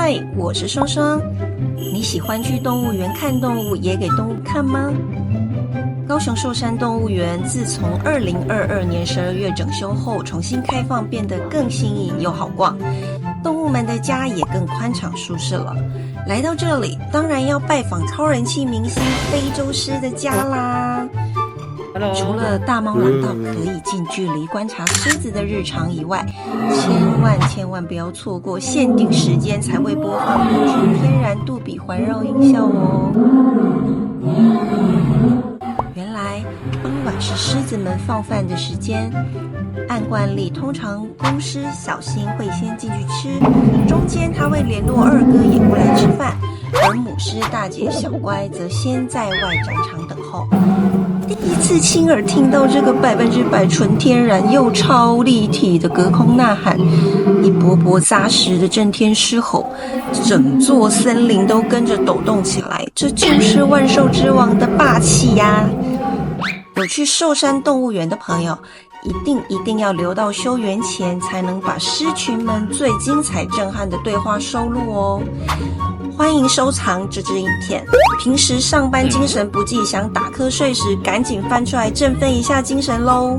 嗨，我是双双。你喜欢去动物园看动物，也给动物看吗？高雄寿山动物园自从2022年12月整修后重新开放，变得更新颖又好逛，动物们的家也更宽敞舒适了。来到这里，当然要拜访超人气明星非洲狮的家啦。除了大猫廊道可以近距离观察狮子的日常以外，千万不要错过限定时间才会播放的全天然杜比环绕音效哦。原来傍晚是狮子们放饭的时间，按惯例通常公狮小新会先进去吃，中间他会联络二哥也过来吃饭，而母狮大姐小乖则先在外展场等候。第一次亲耳听到这个100%纯天然又超立体的隔空呐喊，一波波扎实的震天狮吼，整座森林都跟着抖动起来，这就是万兽之王的霸气呀！有去寿山动物园的朋友，一定要留到休园前，才能把狮群们最精彩震撼的对话收录哦。欢迎收藏这支影片，平时上班精神不济，想打瞌睡时，赶紧翻出来振奋一下精神咯。